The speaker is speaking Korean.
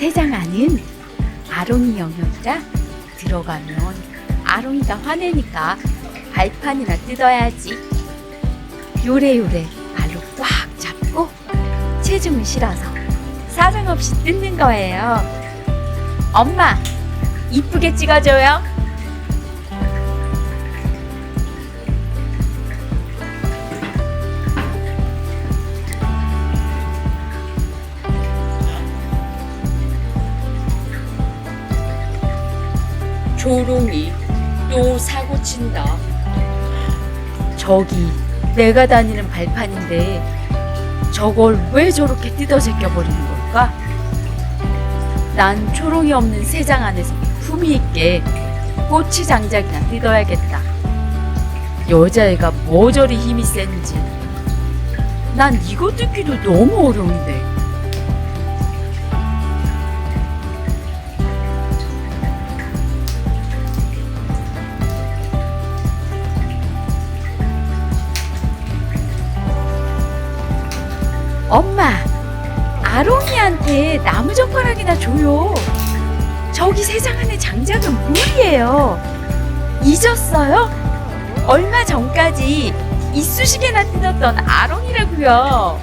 세장 안은 아롱이 영역이라 들어가면 아롱이가 화내니까 발판이나 뜯어야지. 요래요래 발로 꽉 잡고 체중을 실어서 사정없이 뜯는 거예요. 엄마, 이쁘게 찍어줘요. 조롱이 또 사고 친다. 저기 내가 다니는 발판인데 저걸 왜 저렇게 뜯어 제껴버리는 걸까? 난 초롱이 없는 세장 안에서 품위 있게 꼬치 장작이나 뜯어야겠다. 여자애가 뭐 저리 힘이 센지. 난 이거 뜯기도 너무 어려운데. 엄마, 아롱이한테 나무젓가락이나 줘요. 저기 세상 안에 장작은 물이에요. 잊었어요? 얼마 전까지 이쑤시개나 뜯었던 아롱이라고요.